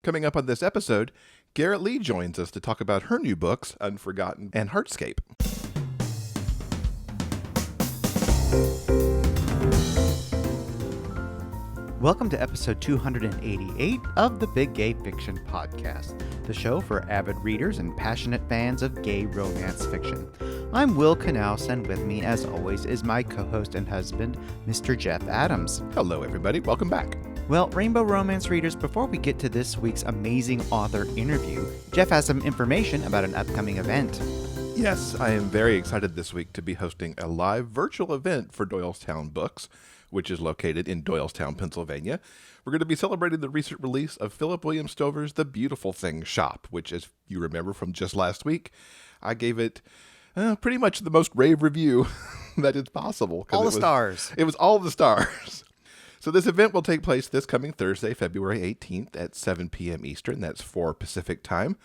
Coming up on this episode, Garrett Leigh joins us to talk about her new books, Unforgotten and Heartscape. Welcome to episode 288 of the Big Gay Fiction Podcast, the show for avid readers and passionate fans of gay romance fiction. I'm Will Knaus, and with me, as always, is my co-host and husband, Mr. Jeff Adams. Hello, everybody. Welcome back. Well, Rainbow Romance readers, before we get to this week's amazing author interview, Jeff has some information about an upcoming event. Yes, I am very excited this week to be hosting a live virtual event for Doylestown Books, which is located in Doylestown, Pennsylvania. We're going to be celebrating the recent release of Philip William Stover's The Beautiful Thing Shop, which, as you remember from just last week, I gave it pretty much the most rave review that is possible. All the stars. It was all the stars. So this event will take place this coming Thursday, February 18th at 7 p.m. Eastern. That's 4 Pacific time.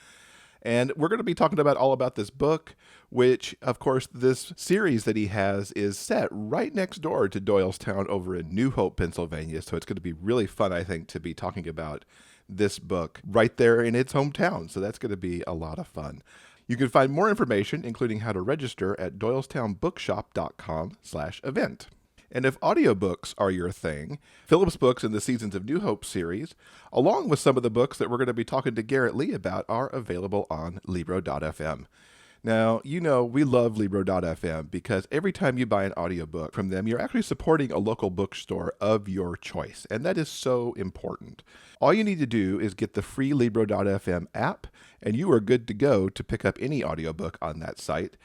And we're going to be talking all about this book, which, of course, this series that he has is set right next door to Doylestown over in New Hope, Pennsylvania. So it's going to be really fun, I think, to be talking about this book right there in its hometown. So that's going to be a lot of fun. You can find more information, including how to register, at doylestownbookshop.com/event. And if audiobooks are your thing, Philip's books in the Seasons of New Hope series, along with some of the books that we're going to be talking to Garrett Leigh about, are available on Libro.fm. Now, you know, we love Libro.fm because every time you buy an audiobook from them, you're actually supporting a local bookstore of your choice. And that is so important. All you need to do is get the free Libro.fm app, and you are good to go to pick up any audiobook on that site.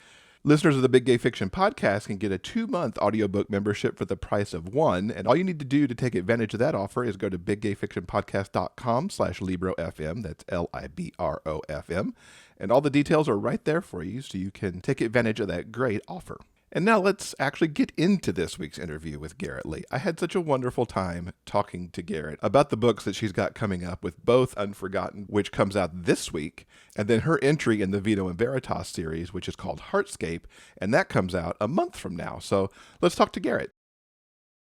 Listeners of the Big Gay Fiction Podcast can get a 2-month audiobook membership for the price of one, and all you need to do to take advantage of that offer is go to biggayfictionpodcast.com/LibroFM, that's LIBROFM, and all the details are right there for you, so you can take advantage of that great offer. And now let's actually get into this week's interview with Garrett Leigh. I had such a wonderful time talking to Garrett about the books that she's got coming up, with both Unforgotten, which comes out this week, and then her entry in the Vino Veritas series, which is called Heartscape, and that comes out a month from now. So let's talk to Garrett.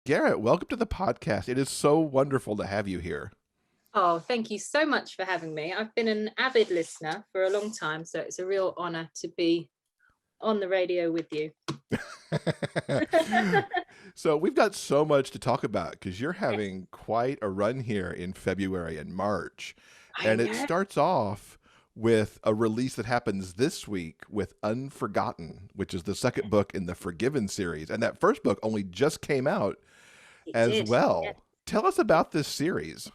Garrett, welcome to the podcast. It is so wonderful to have you here. Oh, thank you so much for having me. I've been an avid listener for a long time, so it's a real honor to be on the radio with you. So we've got so much to talk about because you're having quite a run here in February and March. And it starts off with a release that happens this week with Unforgotten, which is the second book in the Forgiven series. And that first book only just came out as well. Yeah. Tell us about this series.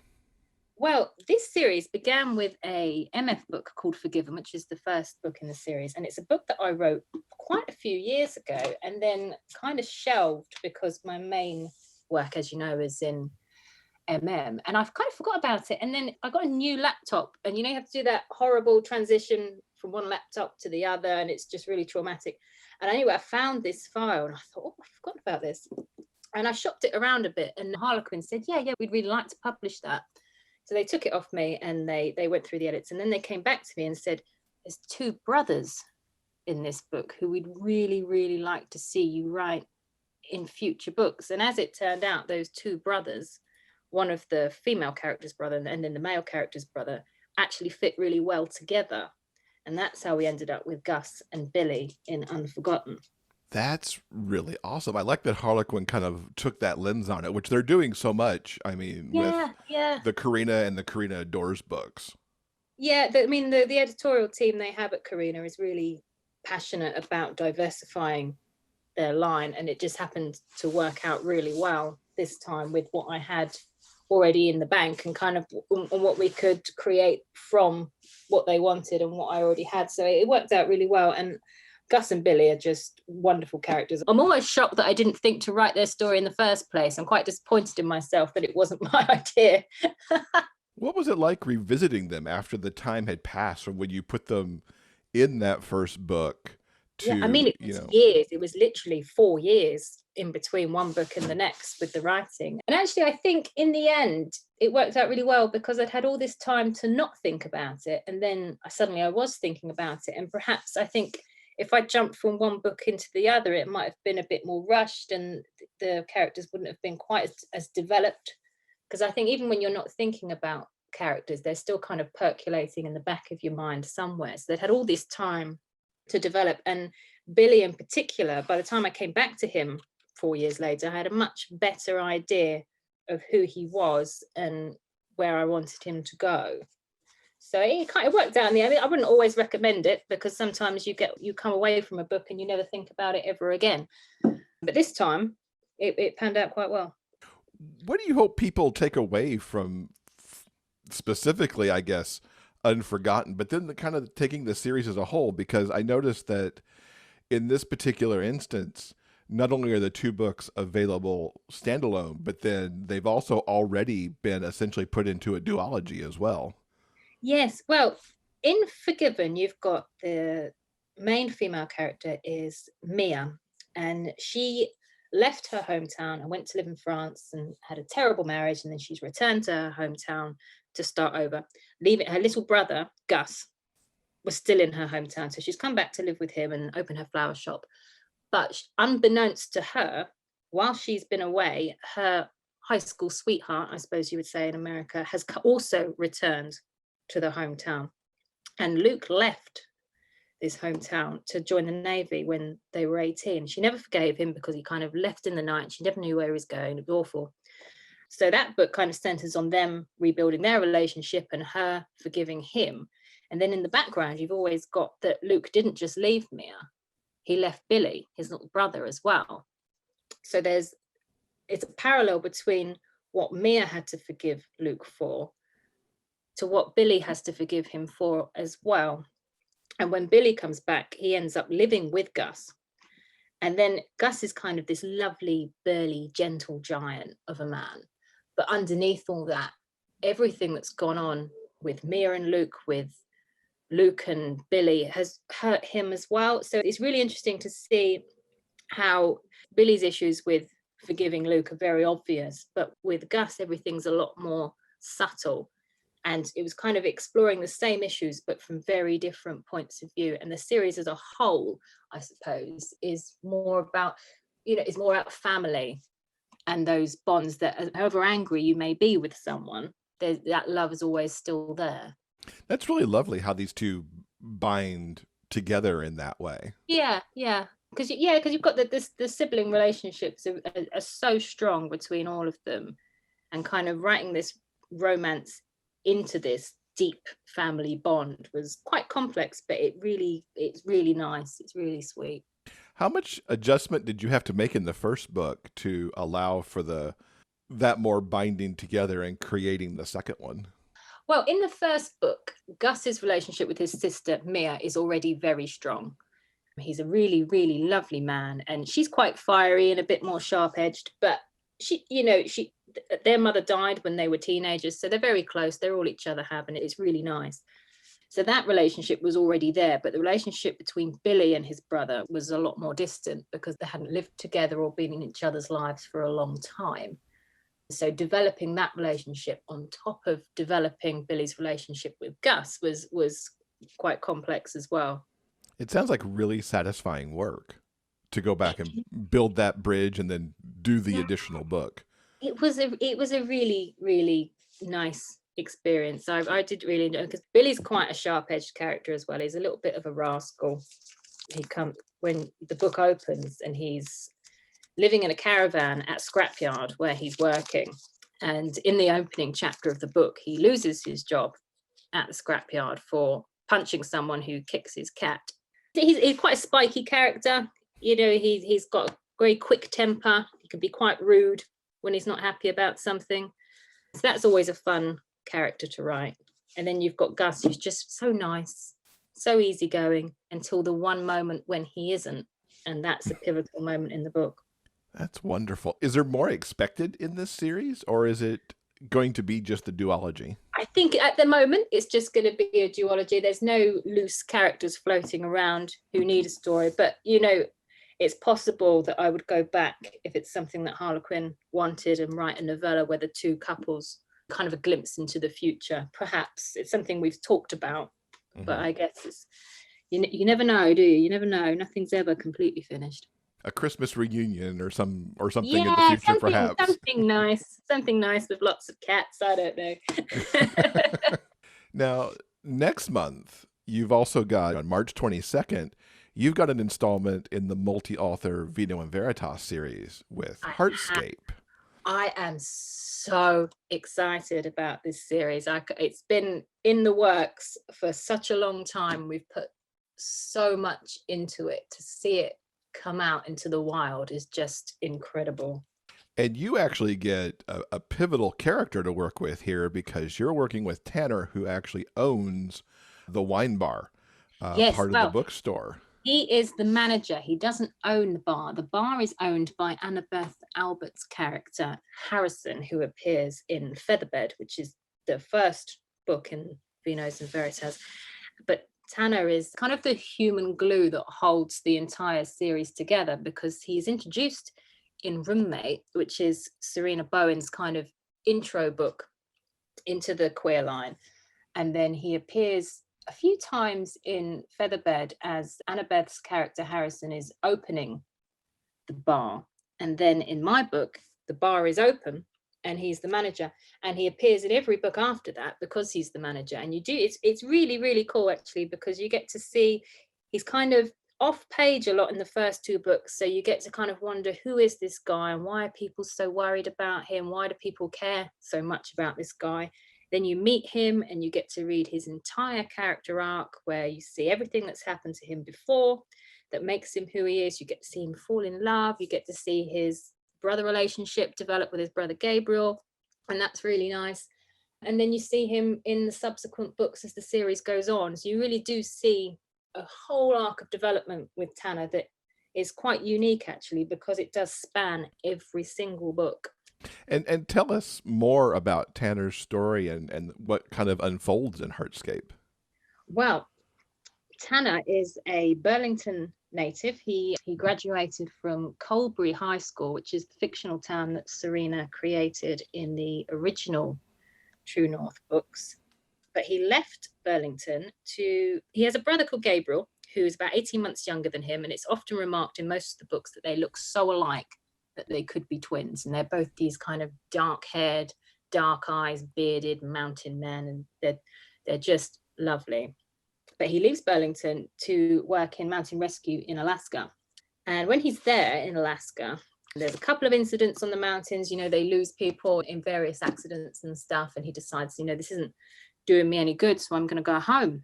Well, this series began with a MF book called Forgiven, which is the first book in the series. And it's a book that I wrote quite a few years ago and then kind of shelved because my main work, as you know, is in MM. And I've kind of forgot about it. And then I got a new laptop, and you have to do that horrible transition from one laptop to the other. And it's just really traumatic. And anyway, I found this file and I thought, oh, I forgot about this. And I shopped it around a bit. And Harlequin said, yeah, we'd really like to publish that. So they took it off me and they went through the edits, and then they came back to me and said, there's 2 brothers in this book who we'd really, really like to see you write in future books. And as it turned out, those 2 brothers, one of the female character's brother and then the male character's brother, actually fit really well together. And that's how we ended up with Gus and Billy in Unforgotten. That's really awesome. I like that Harlequin kind of took that lens on it, which they're doing so much. I mean, with the Karina and the Karina Adores books. Yeah, the editorial team they have at Karina is really passionate about diversifying their line, and it just happened to work out really well this time with what I had already in the bank and kind of on what we could create from what they wanted and what I already had. So it worked out really well. And Gus and Billy are just wonderful characters. I'm almost shocked that I didn't think to write their story in the first place. I'm quite disappointed in myself that it wasn't my idea. What was it like revisiting them after the time had passed from when you put them in that first book to, it was years. It was literally 4 years in between one book and the next with the writing. And actually, I think in the end, it worked out really well because I'd had all this time to not think about it. And then I was thinking about it. And perhaps I think if I jumped from one book into the other, it might have been a bit more rushed and the characters wouldn't have been quite as developed. Because I think even when you're not thinking about characters. They're still kind of percolating in the back of your mind somewhere. So they'd had all this time to develop. And Billy in particular, by the time I came back to him 4 years later, I had a much better idea of who he was and where I wanted him to go. So it kind of worked out in the end. I wouldn't always recommend it, because sometimes you come away from a book and you never think about it ever again. But this time it panned out quite well. What do you hope people take away from specifically, I guess, Unforgotten, but then kind of taking the series as a whole? Because I noticed that in this particular instance, not only are the two books available standalone, but then they've also already been essentially put into a duology as well. Yes, well, in Forgiven, you've got the main female character is Mia, and she left her hometown and went to live in France and had a terrible marriage, and then she's returned to her hometown to start over, leaving her little brother, Gus, was still in her hometown. So she's come back to live with him and open her flower shop. But unbeknownst to her, while she's been away, her high school sweetheart, I suppose you would say in America, has also returned to the hometown. And Luke left this hometown to join the Navy when they were 18. She never forgave him because he kind of left in the night. She never knew where he was going. It was awful. So that book kind of centers on them rebuilding their relationship and her forgiving him. And then in the background, you've always got that Luke didn't just leave Mia. He left Billy, his little brother, as well. So it's a parallel between what Mia had to forgive Luke for to what Billy has to forgive him for as well. And when Billy comes back, he ends up living with Gus. And then Gus is kind of this lovely, burly, gentle giant of a man. But underneath all that, everything that's gone on with Mia and Luke, with Luke and Billy, has hurt him as well. So it's really interesting to see how Billy's issues with forgiving Luke are very obvious, but with Gus, everything's a lot more subtle. And it was kind of exploring the same issues, but from very different points of view. And the series as a whole, I suppose, is more about, is more about family and those bonds that, however angry you may be with someone, that love is always still there. That's really lovely how these two bind together in that way. Yeah. Because you've got the sibling relationships are so strong between all of them, and kind of writing this romance into this deep family bond was quite complex, but it's really nice. It's really sweet. How much adjustment did you have to make in the first book to allow for that more binding together and creating the second one? Well, in the first book, Gus's relationship with his sister Mia is already very strong. He's a really, really lovely man, and she's quite fiery and a bit more sharp-edged, but their mother died when they were teenagers, so they're very close. They're all each other have, and it's really nice. So that relationship was already there, but the relationship between Billy and his brother was a lot more distant because they hadn't lived together or been in each other's lives for a long time. So developing that relationship on top of developing Billy's relationship with Gus was quite complex as well. It sounds like really satisfying work to go back and build that bridge and then do the additional book. It was a really, really nice experience. I did really enjoy it because Billy's quite a sharp-edged character as well. He's a little bit of a rascal. When the book opens and he's living in a caravan at scrapyard where he's working, and in the opening chapter of the book he loses his job at the scrapyard for punching someone who kicks his cat. He's quite a spiky character. He's got a very quick temper. He can be quite rude when he's not happy about something. So that's always a fun character to write. And then you've got Gus, who's just so nice, so easygoing, until the one moment when he isn't. And that's a pivotal moment in the book. That's wonderful. Is there more expected in this series, or is it going to be just the duology? I think at the moment it's just going to be a duology. There's no loose characters floating around who need a story, but it's possible that I would go back if it's something that Harlequin wanted and write a novella where the two couples kind of a glimpse into the future. Perhaps it's something we've talked about, but I guess it's you never know, do you? You never know. Nothing's ever completely finished. A Christmas reunion or something in the Yeah, future, perhaps. something nice with lots of cats. I don't know. Now, next month, you've also got on March 22nd, you've got an installment in the multi-author Vino and Veritas series with Heartscape. I am so excited about this series. It's been in the works for such a long time. We've put so much into it. To see it come out into the wild is just incredible. And you actually get a pivotal character to work with here because you're working with Tanner, who actually owns the wine bar, Yes, part of the bookstore. He is the manager. He doesn't own the bar. The bar is owned by Annabeth Albert's character, Harrison, who appears in Featherbed, which is the first book in Vinos and Veritas. But Tanner is kind of the human glue that holds the entire series together, because he's introduced in Roommate, which is Serena Bowen's kind of intro book into the queer line. And then he appears a few times in Featherbed as Annabeth's character Harrison is opening the bar. And then in my book, the bar is open and he's the manager. And he appears in every book after that because he's the manager. And it's really, really cool, actually, because you get to see he's kind of off page a lot in the first two books. So you get to kind of wonder, who is this guy and why are people so worried about him? Why do people care so much about this guy? Then you meet him and you get to read his entire character arc, where you see everything that's happened to him before that makes him who he is. You get to see him fall in love. You get to see his brother relationship develop with his brother Gabriel. And that's really nice. And then you see him in the subsequent books as the series goes on. So you really do see a whole arc of development with Tanner that is quite unique, actually, because it does span every single book. And tell us more about Tanner's story and what kind of unfolds in Heartscape. Well, Tanner is a Burlington native. He graduated from Colbury High School, which is the fictional town that Serena created in the original True North books. But he left Burlington he has a brother called Gabriel, who is about 18 months younger than him. And it's often remarked in most of the books that they look so alike that they could be twins. And they're both these kind of dark-haired, dark eyes, bearded mountain men. And they're just lovely. But he leaves Burlington to work in mountain rescue in Alaska. And when he's there in Alaska, there's a couple of incidents on the mountains. They lose people in various accidents and stuff. And he decides, this isn't doing me any good, so I'm going to go home.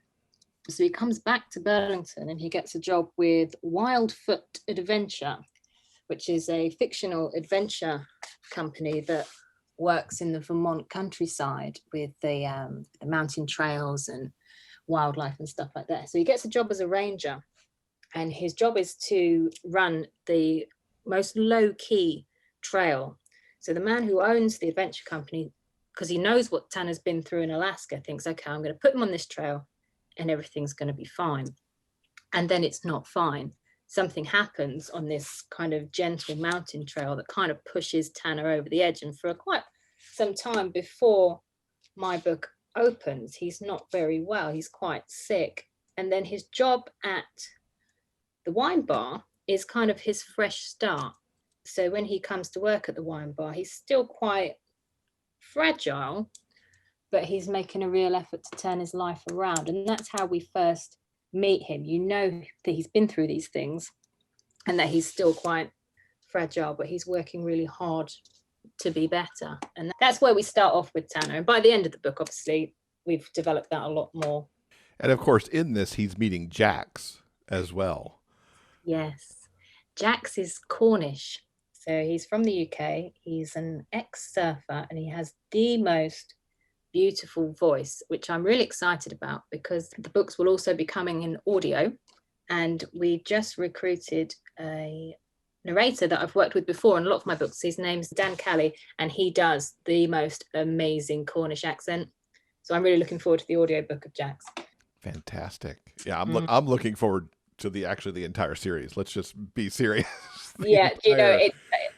So he comes back to Burlington and he gets a job with Wildfoot Adventure, which is a fictional adventure company that works in the Vermont countryside with the mountain trails and wildlife and stuff like that. So he gets a job as a ranger, and his job is to run the most low-key trail. So the man who owns the adventure company, because he knows what Tanner's been through in Alaska, thinks, okay, I'm going to put him on this trail and everything's going to be fine. And then it's not fine. Something happens on this kind of gentle mountain trail that kind of pushes Tanner over the edge. And for quite some time before my book opens, he's not very well. He's quite sick. And then his job at the wine bar is kind of his fresh start. So when he comes to work at the wine bar, he's still quite fragile, but he's making a real effort to turn his life around. And that's how we first meet him. That he's been through these things and that he's still quite fragile, but he's working really hard to be better. And that's where we start off with Tanner. And by the end of the book, obviously, we've developed that a lot more. And of course, in this, he's meeting Jax as well. Yes. Jax is Cornish. So he's from the UK. He's an ex-surfer and he has the most beautiful voice, which I'm really excited about because the books will also be coming in audio. And we just recruited a narrator that I've worked with before in a lot of my books. His name's Dan Calley, and he does the most amazing Cornish accent. So I'm really looking forward to the audiobook of Jax. Fantastic. Yeah, I'm looking forward to the entire series. Let's just be serious. Yeah,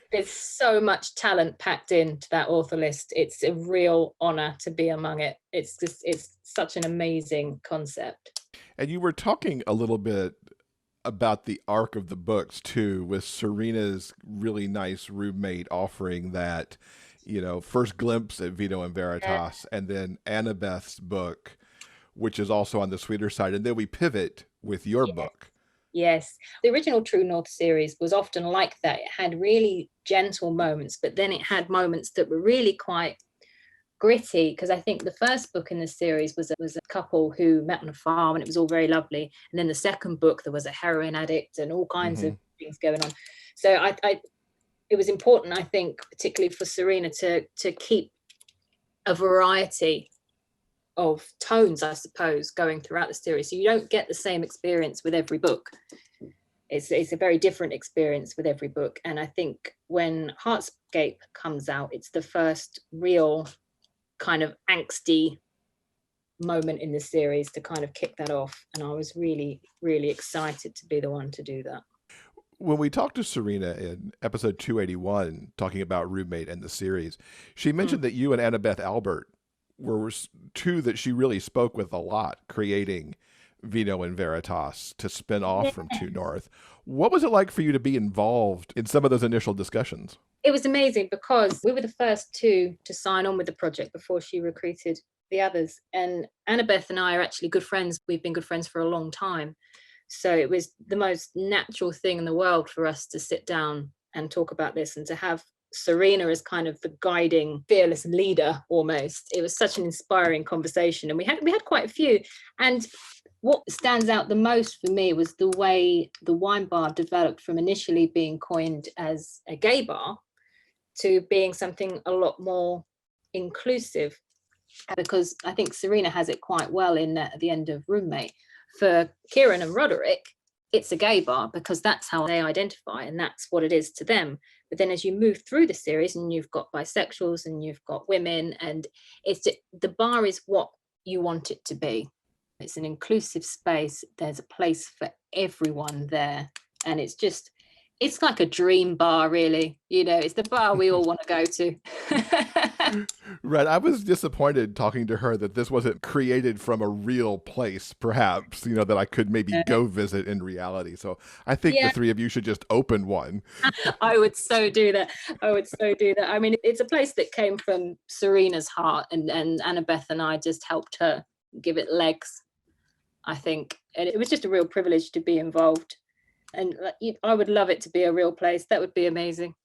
there's so much talent packed into that author list. It's a real honor to be among it. It's such an amazing concept. And you were talking a little bit about the arc of the books too, with Serena's really nice roommate offering that, first glimpse at Vino and Veritas, and then Annabeth's book, which is also on the sweeter side, and then we pivot with your book. Yes, the original True North series was often like that. It had really gentle moments, but then it had moments that were really quite gritty, because I think the first book in the series was a couple who met on a farm, and it was all very lovely. And then the second book, there was a heroin addict and all kinds of things going on. So it was important, I think, particularly for Serena, to keep a variety of tones, I suppose, going throughout the series. So you don't get the same experience with every book. It's a very different experience with every book. And I think when Heartscape comes out, it's the first real kind of angsty moment in the series to kind of kick that off. And I was really, really excited to be the one to do that. When we talked to Serena in episode 281, talking about Roommate and the series, she mentioned that you and Annabeth Albert were two that she really spoke with a lot, creating Vino and Veritas to spin off from True North. What was it like for you to be involved in some of those initial discussions? It was amazing, because we were the first two to sign on with the project before she recruited the others. And Annabeth and I are actually good friends. We've been good friends for a long time. So it was the most natural thing in the world for us to sit down and talk about this, and to have Serena as kind of the guiding, fearless leader almost. It was such an inspiring conversation, and we had quite a few. And what stands out the most for me was the way the wine bar developed from initially being coined as a gay bar to being something a lot more inclusive, because I think Serena has it quite well in at the end of Roommate. For Kieran and Roderick, it's a gay bar because that's how they identify and that's what it is to them. But then as you move through the series, and you've got bisexuals and you've got women, and the bar is what you want it to be. It's an inclusive space. There's a place for everyone there. And it's like a dream bar, really. It's the bar we all want to go to. Right. I was disappointed talking to her that this wasn't created from a real place, perhaps, that I could maybe go visit in reality. So I think the three of you should just open one. I would so do that. I mean, it's a place that came from Serena's heart, and Annabeth and I just helped her give it legs, I think. And it was just a real privilege to be involved. And I would love it to be a real place. That would be amazing.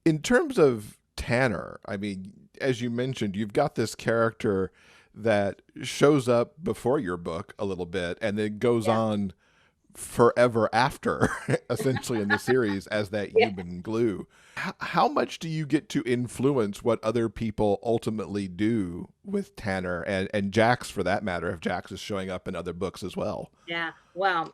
In terms of Tanner, I mean, as you mentioned, you've got this character that shows up before your book a little bit and then goes on forever after, essentially, in the series as that human glue. How much do you get to influence what other people ultimately do with Tanner and Jax, for that matter, if Jax is showing up in other books as well? Yeah, well,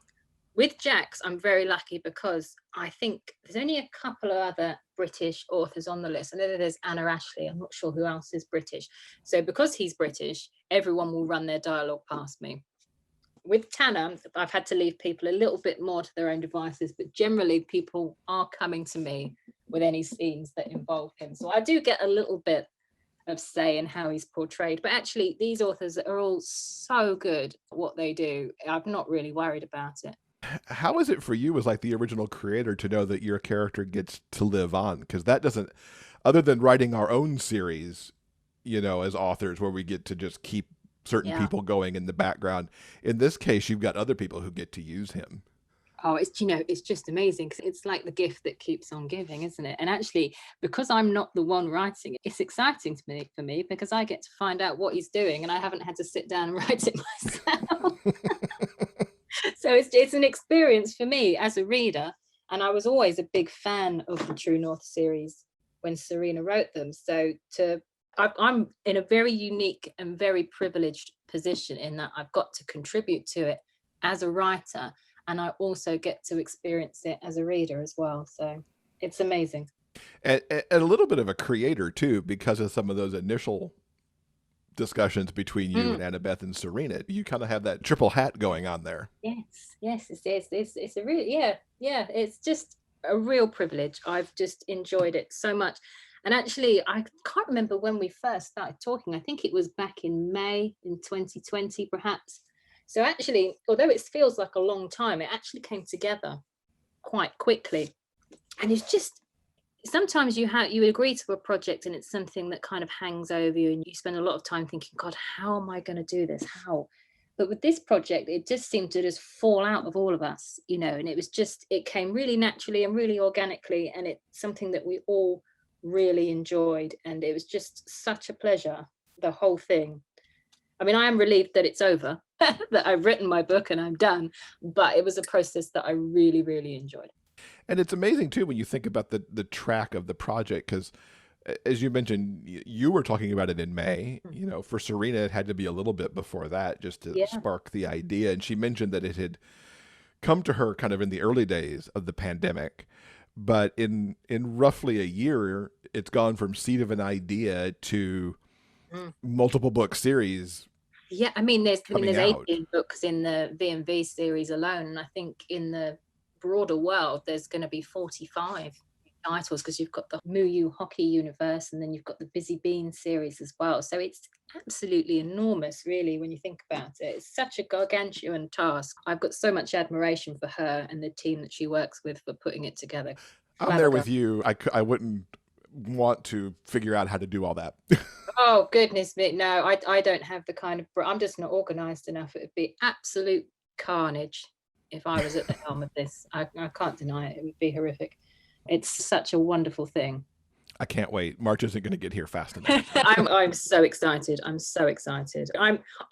with Jax, I'm very lucky because I think there's only a couple of other British authors on the list. I know there's Anna Ashley. I'm not sure who else is British. So because he's British, everyone will run their dialogue past me. With Tanner, I've had to leave people a little bit more to their own devices, but generally people are coming to me with any scenes that involve him. So I do get a little bit of say in how he's portrayed. But actually, these authors are all so good at what they do. I'm not really worried about it. How is it for you as like the original creator to know that your character gets to live on? Because that doesn't, other than writing our own series, as authors, where we get to just keep certain people going in the background. In this case, you've got other people who get to use him. Oh, it's just amazing, because it's like the gift that keeps on giving, isn't it? And actually, because I'm not the one writing it, it's exciting for me because I get to find out what he's doing, and I haven't had to sit down and write it myself. So it's an experience for me as a reader, and I was always a big fan of the True North series when Serena wrote them. So I'm in a very unique and very privileged position in that I've got to contribute to it as a writer, and I also get to experience it as a reader as well. So it's amazing. And a little bit of a creator too, because of some of those initial discussions between you and Annabeth and Serena. You kind of have that triple hat going on there. Yes, it's a really, it's just a real privilege. I've just enjoyed it so much. And actually, I can't remember when we first started talking. I think it was back in May in 2020, perhaps. So actually, although it feels like a long time, it actually came together quite quickly. And it's just, sometimes you agree to a project and it's something that kind of hangs over you and you spend a lot of time thinking, God, how am I going to do this? How? But with this project, it just seemed to just fall out of all of us, you know, and it came really naturally and really organically. And it's something that we all really enjoyed. And it was just such a pleasure, the whole thing. I mean, I am relieved that it's over, that I've written my book and I'm done. But it was a process that I really, really enjoyed. And it's amazing, too, when you think about the track of the project, because as you mentioned, you were talking about it in May. You know, for Serena, it had to be a little bit before that just to spark the idea. And she mentioned that it had come to her kind of in the early days of the pandemic. But in roughly a year, it's gone from seed of an idea to multiple book series. Yeah, I mean, there's 18 out. books in the V&V series alone. And I think in the broader world, there's going to be 45 titles, because you've got the Muyu Hockey universe and then you've got the Busy Bean series as well. So it's absolutely enormous, really, when you think about it. It's such a gargantuan task. I've got so much admiration for her and the team that she works with for putting it together. I'm there with you. I wouldn't want to figure out how to do all that. Oh, goodness me. No, I don't have the kind of, I'm just not organized enough. It would be absolute carnage if I was at the helm of this. I can't deny it. It would be horrific. It's such a wonderful thing. I can't wait. March isn't going to get here fast enough. I'm so excited. I'm so excited.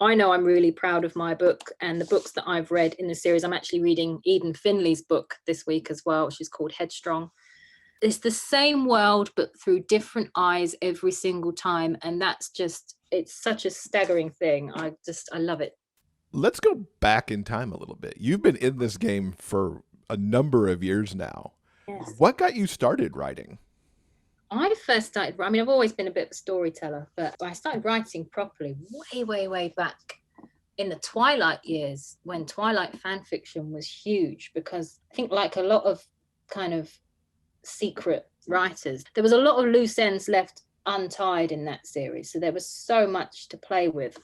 I know I'm really proud of my book and the books that I've read in the series. I'm actually reading Eden Finley's book this week as well, which is called Headstrong. It's the same world, but through different eyes every single time. And it's such a staggering thing. I love it. Let's go back in time a little bit. You've been in this game for a number of years now. Yes. What got you started writing? I first started, I've always been a bit of a storyteller, but I started writing properly way, way, way back in the Twilight years, when Twilight fan fiction was huge, because I think, like a lot of kind of secret writers, there was a lot of loose ends left untied in that series. So there was so much to play with.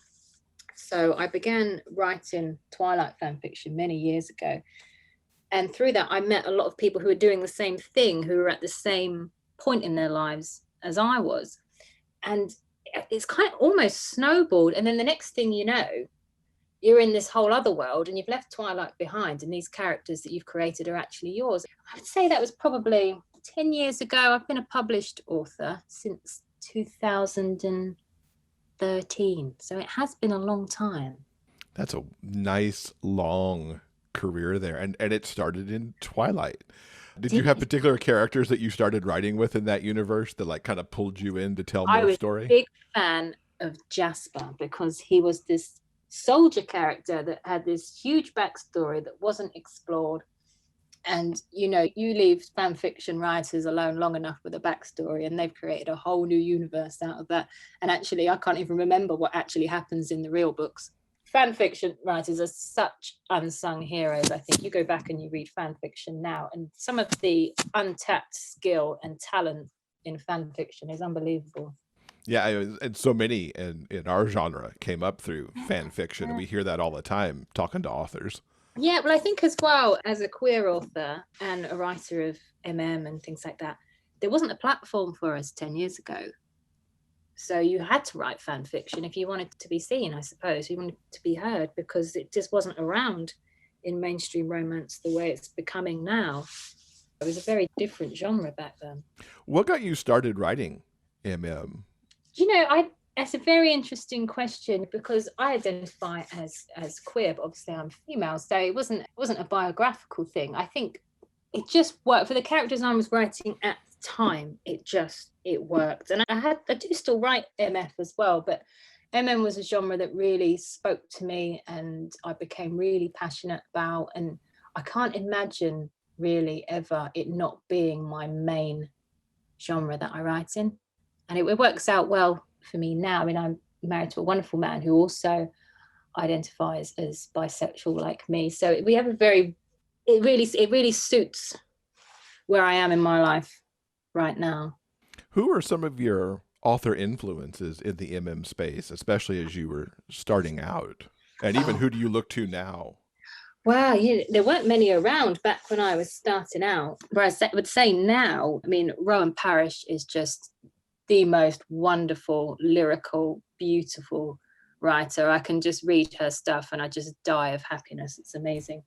So I began writing Twilight fan fiction many years ago. And through that, I met a lot of people who were doing the same thing, who were at the same point in their lives as I was. And it's kind of almost snowballed. And then the next thing you know, you're in this whole other world and you've left Twilight behind. And these characters that you've created are actually yours. I would say that was probably 10 years ago. I've been a published author since 2013. So it has been a long time. That's a nice, long career there, and it started in Twilight. Did you have particular characters that you started writing with in that universe that like kind of pulled you in to tell more story? I was a big fan of Jasper, because he was this soldier character that had this huge backstory that wasn't explored. And you know, you leave fan fiction writers alone long enough with a backstory and they've created a whole new universe out of that. And actually, I can't even remember what actually happens in the real books. Fan fiction writers are such unsung heroes. I think you go back and you read fan fiction now, and some of the untapped skill and talent in fan fiction is unbelievable. Yeah, and so many in our genre came up through fan fiction, and we hear that all the time talking to authors. Yeah, well, I think as well, as a queer author and a writer of and things like that, there wasn't a platform for us 10 years ago. So you had to write fan fiction if you wanted to be seen, I suppose. You wanted to be heard, because it just wasn't around in mainstream romance the way it's becoming now. It was a very different genre back then. What got you started writing You know, that's a very interesting question, because I identify as queer, but obviously I'm female, so it wasn't a biographical thing. I think it just worked for the characters I was writing at the time. It worked, and I do still write MF as well, but was a genre that really spoke to me, and I became really passionate about, and I can't imagine really ever it not being my main genre that I write in, and it works out well for me now. I mean, I'm married to a wonderful man who also identifies as bisexual like me, so we have it really suits where I am in my life right now. Who are some of your author influences in the space, especially as you were starting out, and even who do you look to now? Wow, there weren't many around back when I was starting out. Whereas I would say now, I mean, Rowan Parrish is just the most wonderful, lyrical, beautiful writer. I can just read her stuff and I just die of happiness. It's amazing.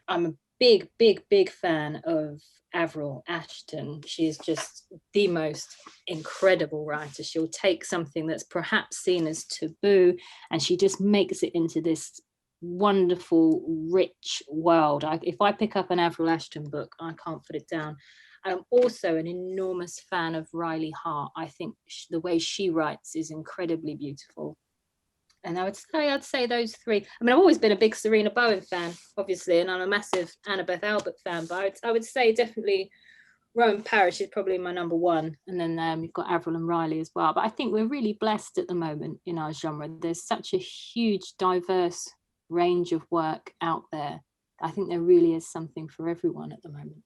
I'm a big, big, big fan of Avril Ashton. She is just the most incredible writer. She'll take something that's perhaps seen as taboo and she just makes it into this wonderful, rich world. If I pick up an Avril Ashton book, I can't put it down. I'm also an enormous fan of Riley Hart. I think the way she writes is incredibly beautiful. And I'd say those three. I mean, I've always been a big Serena Bowen fan, obviously, and I'm a massive Annabeth Albert fan, but I would say definitely Rowan Parrish is probably my number one. And then you've got Avril and Riley as well. But I think we're really blessed at the moment in our genre. There's such a huge, diverse range of work out there. I think there really is something for everyone at the moment.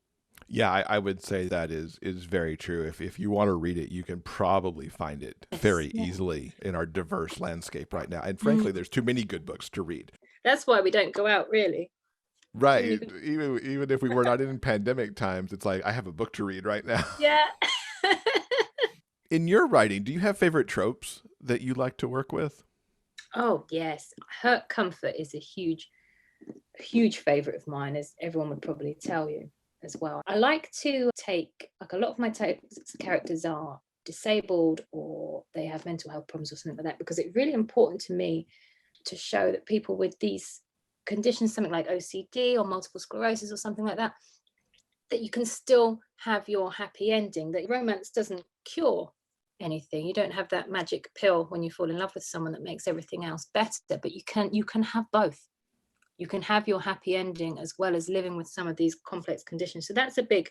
Yeah, I would say that is very true. If you want to read it, you can probably find it very easily in our diverse landscape right now. And frankly, there's too many good books to read. That's why we don't go out, really. Right. Even if we were not in pandemic times, it's like, I have a book to read right now. Yeah. In your writing, do you have favorite tropes that you like to work with? Oh, yes. Hurt Comfort is a huge, huge favorite of mine, as everyone would probably tell you as well. I like to take, like, a lot of my characters are disabled or they have mental health problems or something like that, because it's really important to me to show that people with these conditions, something like OCD or multiple sclerosis or something like that, that you can still have your happy ending, that romance doesn't cure anything. You don't have that magic pill when you fall in love with someone that makes everything else better, but you can have both. You can have your happy ending as well as living with some of these complex conditions. So that's a big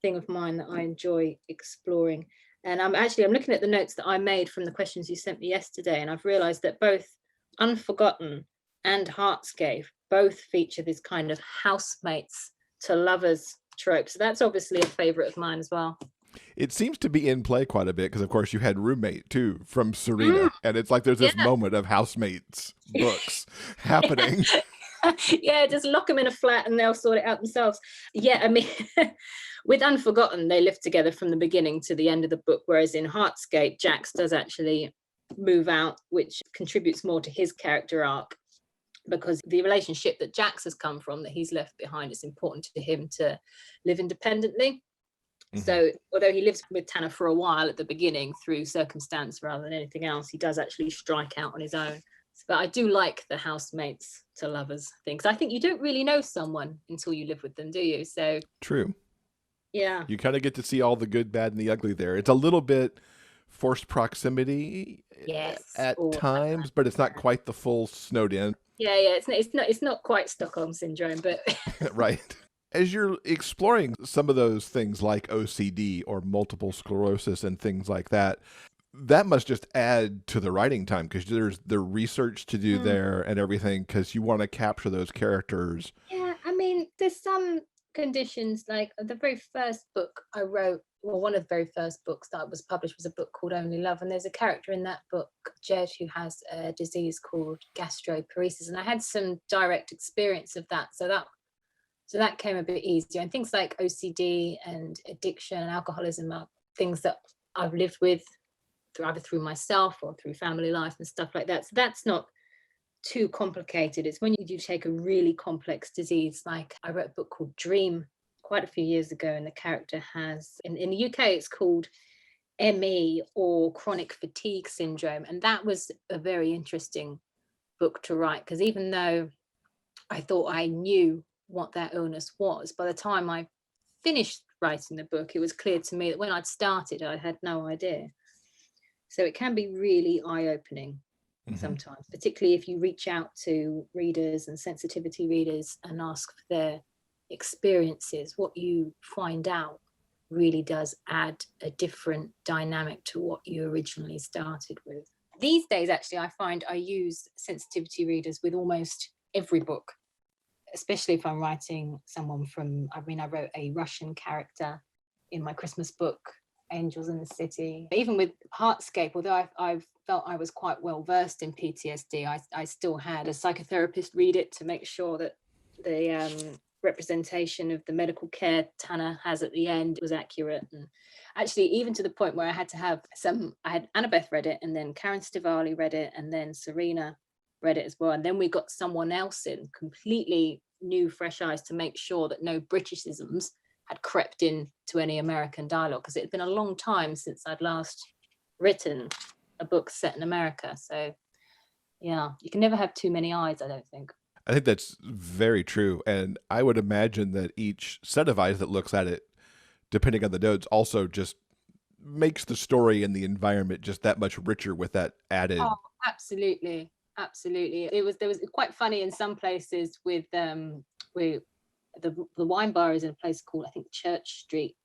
thing of mine that I enjoy exploring. And I'm looking at the notes that I made from the questions you sent me yesterday, and I've realized that both Unforgotten and Heartscape both feature this kind of housemates to lovers trope. So that's obviously a favorite of mine as well. It seems to be in play quite a bit because, of course, you had Roommate, too, from Serena. And it's like there's this moment of housemates books happening. Yeah, just lock them in a flat and they'll sort it out themselves. Yeah, I mean, with Unforgotten, they live together from the beginning to the end of the book, whereas in Heartscape, Jax does actually move out, which contributes more to his character arc, because the relationship that Jax has come from, that he's left behind, it's important to him to live independently. So although he lives with Tanner for a while at the beginning through circumstance rather than anything else, he does actually strike out on his own. But I do like the housemates to lovers thing, because I think you don't really know someone until you live with them, do you? So true. Yeah. You kind of get to see all the good, bad, and the ugly there. It's a little bit forced proximity at times, but it's not quite the full snowed in. Yeah, it's not quite Stockholm syndrome, but right. As you're exploring some of those things like OCD or multiple sclerosis and things like that, that must just add to the writing time, because there's the research to do there and everything, because you want to capture those characters. Yeah, I mean, there's some conditions, like the very first book I wrote, well, one of the very first books that was published was a book called Only Love, and there's a character in that book, Jed, who has a disease called gastroparesis, and I had some direct experience of that, so that came a bit easier. And things like OCD and addiction and alcoholism are things that I've lived with either through myself or through family life and stuff like that. So that's not too complicated. It's when you do take a really complex disease, like I wrote a book called Dream quite a few years ago, and the character has, in the UK, it's called ME, or chronic fatigue syndrome. And that was a very interesting book to write, because even though I thought I knew what that illness was, by the time I finished writing the book, it was clear to me that when I'd started, I had no idea. So it can be really eye-opening sometimes, particularly if you reach out to readers and sensitivity readers and ask for their experiences. What you find out really does add a different dynamic to what you originally started with. These days, actually, I find I use sensitivity readers with almost every book, especially if I'm writing someone from, I wrote a Russian character in my Christmas book, Angels in the City. Even with Heartscape, although I felt I was quite well versed in PTSD, I still had a psychotherapist read it to make sure that representation of the medical care Tanner has at the end was accurate. And actually, even to the point where I had Annabeth read it, and then Karen Stivali read it, and then Serena read it as well. And then we got someone else in, completely new, fresh eyes, to make sure that no Britishisms had crept into any American dialogue, because it had been a long time since I'd last written a book set in America. So yeah, you can never have too many eyes, I don't think. I think that's very true. And I would imagine that each set of eyes that looks at it, depending on the notes, also just makes the story and the environment just that much richer with that added. Oh, absolutely. Absolutely. There was quite funny in some places with the wine bar is in a place called, I think, Church Street,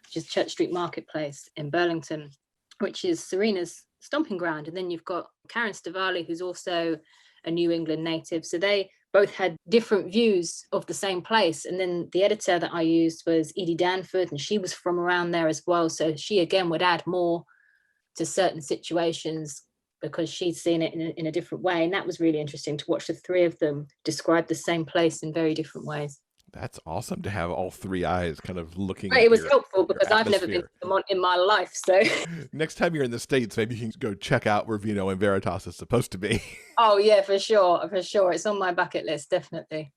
which is Church Street Marketplace in Burlington, which is Serena's stomping ground. And then you've got Karen Stivali, who's also a New England native. So they both had different views of the same place. And then the editor that I used was Edie Danford, and she was from around there as well. So she, again, would add more to certain situations because she'd seen it in a different way. And that was really interesting to watch the three of them describe the same place in very different ways. That's awesome to have all three eyes kind of looking. Right, it was helpful because I've never been to Vermont in my life. So next time you're in the States, maybe you can go check out where Vino and Veritas is supposed to be. Oh yeah, for sure. It's on my bucket list, definitely.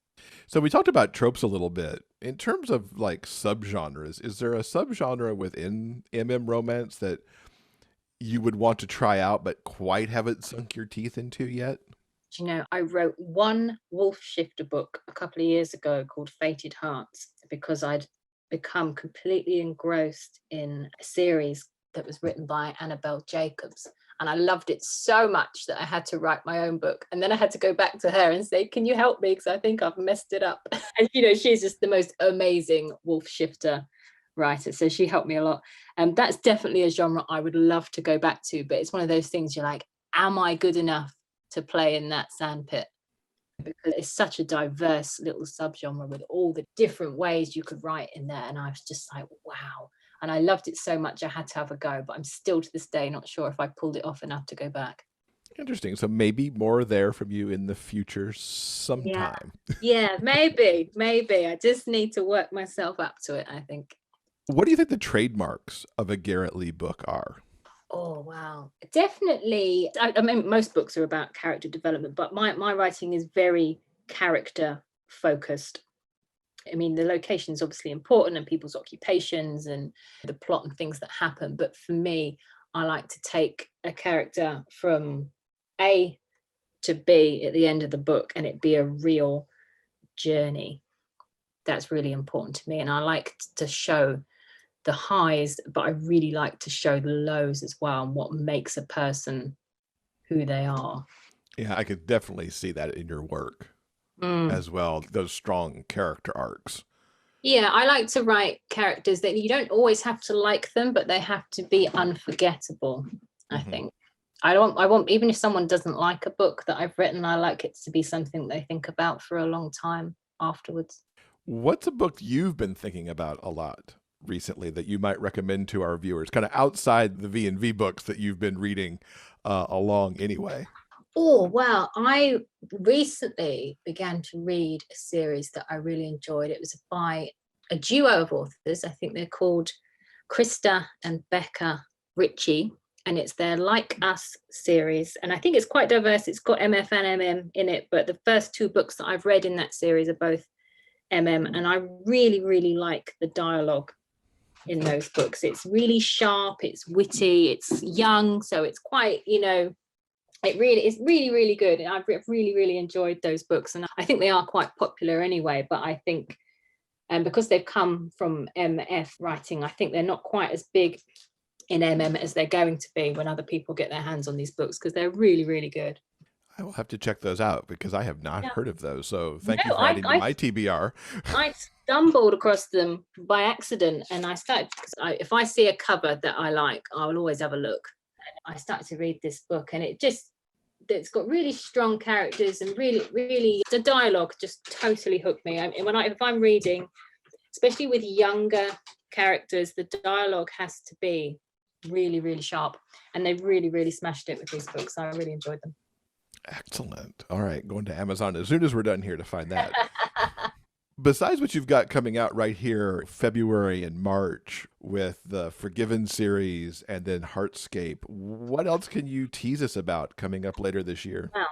So we talked about tropes a little bit. In terms of like subgenres, is there a subgenre within romance that you would want to try out but quite haven't sunk your teeth into yet? You know, I wrote one wolf shifter book a couple of years ago called Fated Hearts because I'd become completely engrossed in a series that was written by Annabelle Jacobs. And I loved it so much that I had to write my own book. And then I had to go back to her and say, can you help me? Because I think I've messed it up. And, you know, she's just the most amazing wolf shifter writer. So she helped me a lot. And that's definitely a genre I would love to go back to. But it's one of those things you're like, am I good enough to play in that sandpit? Because it's such a diverse little subgenre with all the different ways you could write in there. And I was just like, wow. And I loved it so much I had to have a go, but I'm still to this day not sure if I pulled it off enough to go back. Interesting. So maybe more there from you in the future sometime. Yeah, maybe. I just need to work myself up to it, I think. What do you think the trademarks of a Garrett Leigh book are? Oh, wow. Definitely. I mean, most books are about character development, but my writing is very character focused. I mean, the location is obviously important and people's occupations and the plot and things that happen. But for me, I like to take a character from A to B at the end of the book and it be a real journey. That's really important to me. And I like to show the highs, but I really like to show the lows as well and what makes a person who they are. Yeah, I could definitely see that in your work as well, those strong character arcs. Yeah, I like to write characters that you don't always have to like them, but they have to be unforgettable, I think. I want, even if someone doesn't like a book that I've written, I like it to be something they think about for a long time afterwards. What's a book you've been thinking about a lot recently that you might recommend to our viewers, kind of outside the V&V books that you've been reading along anyway? Oh, well, I recently began to read a series that I really enjoyed. It was by a duo of authors. I think they're called Krista and Becca Ritchie, and it's their Like Us series. And I think it's quite diverse. It's got MF and MM in it, but the first two books that I've read in that series are both MM, and I really, really like the dialogue in those books. It's really sharp, it's witty, it's young, so it's quite, you know, it's really, really good. And I've really, really enjoyed those books. And I think they are quite popular anyway, but I think, and because they've come from MF writing, I think they're not quite as big in MM as they're going to be when other people get their hands on these books, because they're really, really good. I will have to check those out because I have not heard of those. So thank you for adding to my TBR. I stumbled across them by accident, and I started, if I see a cover that I like, I will always have a look. I started to read this book, and it's got really strong characters and really the dialogue just totally hooked me. I mean, if I'm reading, especially with younger characters, the dialogue has to be really, really sharp, and they've really, really smashed it with these books. I really enjoyed them. Excellent. All right, going to Amazon as soon as we're done here to find that. Besides what you've got coming out right here, February and March with the Forgiven series and then Heartscape, what else can you tease us about coming up later this year? Wow.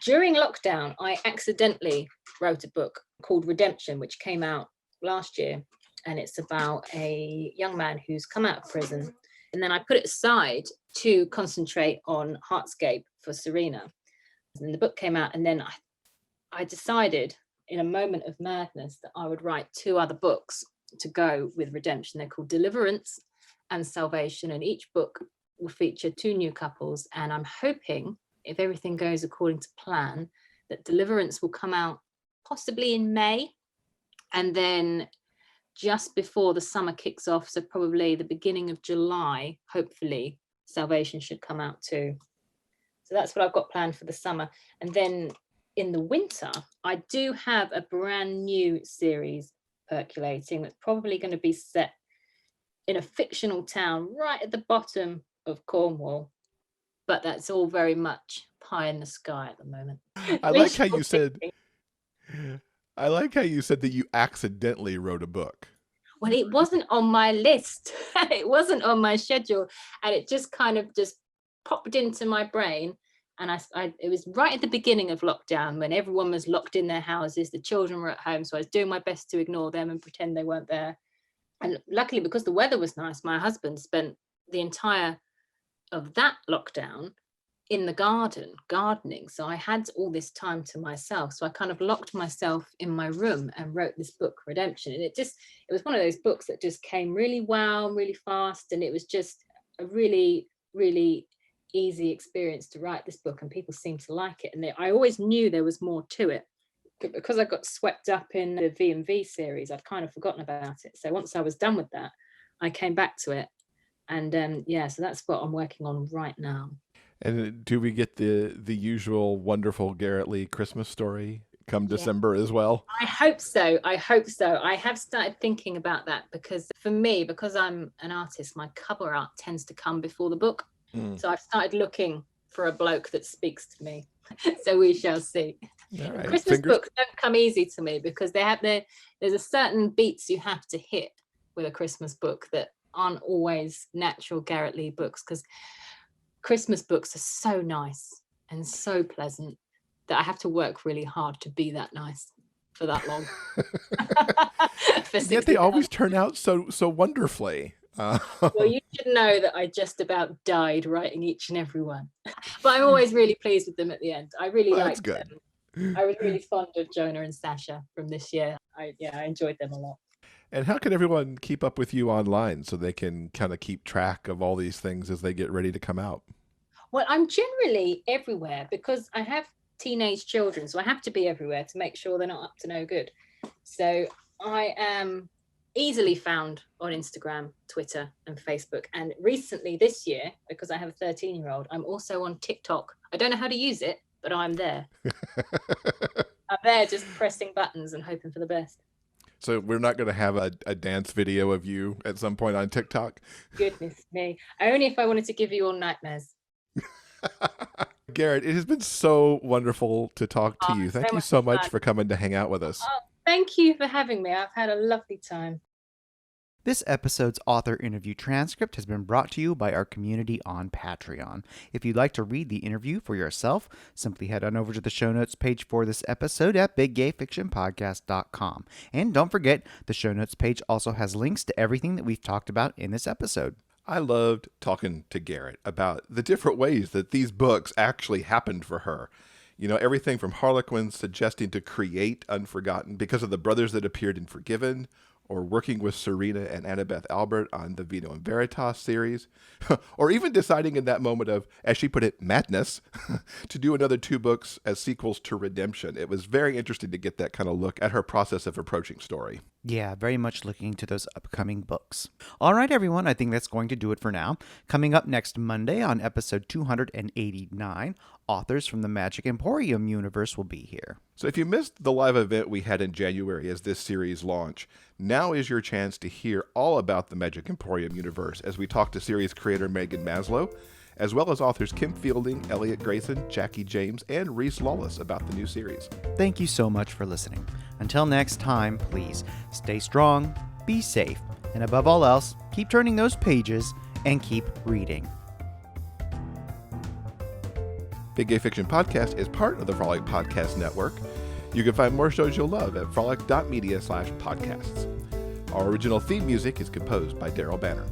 During lockdown, I accidentally wrote a book called Redemption, which came out last year. And it's about a young man who's come out of prison. And then I put it aside to concentrate on Heartscape for Serena. And the book came out, and then I decided in a moment of madness that I would write 2 other books to go with Redemption. They're called Deliverance and Salvation, and each book will feature 2 new couples. And I'm hoping, if everything goes according to plan, that Deliverance will come out possibly in May, and then just before the summer kicks off, so probably the beginning of July, hopefully Salvation should come out too. So that's what I've got planned for the summer. And then in the winter, I do have a brand new series percolating that's probably going to be set in a fictional town right at the bottom of Cornwall. But that's all very much pie in the sky at the moment. I like how you said that you accidentally wrote a book. Well, it wasn't on my list. It wasn't on my schedule. And it just kind of just popped into my brain. And it was right at the beginning of lockdown when everyone was locked in their houses. The children were at home. So I was doing my best to ignore them and pretend they weren't there. And luckily, because the weather was nice, my husband spent the entire of that lockdown in the gardening. So I had all this time to myself. So I kind of locked myself in my room and wrote this book, Redemption. And it was one of those books that just came really well, really fast. And it was just a really, really easy experience to write this book, and people seemed to like it. And I always knew there was more to it, but because I got swept up in the V&V series, I'd kind of forgotten about it. So once I was done with that, I came back to it. And so that's what I'm working on right now. And do we get the usual wonderful Garrett Leigh Christmas story come December as well? I hope so. I have started thinking about that, because for me, because I'm an artist, my cover art tends to come before the book. So I've started looking for a bloke that speaks to me. So we shall see. All right. Christmas books don't come easy to me, because there's a certain beats you have to hit with a Christmas book that aren't always natural Garrett Leigh books, because Christmas books are so nice and so pleasant that I have to work really hard to be that nice for that long. Yet they always turn out so wonderfully. Well, you should know that I just about died writing each and every one. But I'm always really pleased with them at the end. I really liked them. I was really fond of Jonah and Sasha from this year. I enjoyed them a lot. And how can everyone keep up with you online so they can kind of keep track of all these things as they get ready to come out? Well, I'm generally everywhere because I have teenage children, so I have to be everywhere to make sure they're not up to no good. So I am easily found on Instagram, Twitter, and Facebook. And recently this year, because I have a 13-year-old, I'm also on TikTok. I don't know how to use it, but I'm there. I'm there just pressing buttons and hoping for the best. So we're not going to have a dance video of you at some point on TikTok? Goodness me. Only if I wanted to give you all nightmares. Garrett, it has been so wonderful to talk to you. Thank you so much for coming to hang out with us. Thank you for having me. I've had a lovely time. This episode's author interview transcript has been brought to you by our community on Patreon. If you'd like to read the interview for yourself, simply head on over to the show notes page for this episode at biggayfictionpodcast.com. And don't forget, the show notes page also has links to everything that we've talked about in this episode. I loved talking to Garrett about the different ways that these books actually happened for her. You know, everything from Harlequin suggesting to create Unforgotten because of the brothers that appeared in Forgiven, or working with Serena and Annabeth Albert on the Vino Veritas series, or even deciding in that moment of, as she put it, madness, to do another 2 books as sequels to Redemption. It was very interesting to get that kind of look at her process of approaching story. Yeah, very much looking to those upcoming books. All right, everyone, I think that's going to do it for now. Coming up next Monday on episode 289, authors from the Magic Emporium universe will be here. So if you missed the live event we had in January as this series launched, now is your chance to hear all about the Magic Emporium universe as we talk to series creator Megan Maslow as well as authors Kim Fielding, Elliot Grayson, Jackie James, and Reese Lawless about the new series. Thank you so much for listening. Until next time, please stay strong, be safe, and above all else, keep turning those pages and keep reading. Big Gay Fiction Podcast is part of the Frolic Podcast Network. You can find more shows you'll love at frolic.media/podcasts. Our original theme music is composed by Daryl Banner.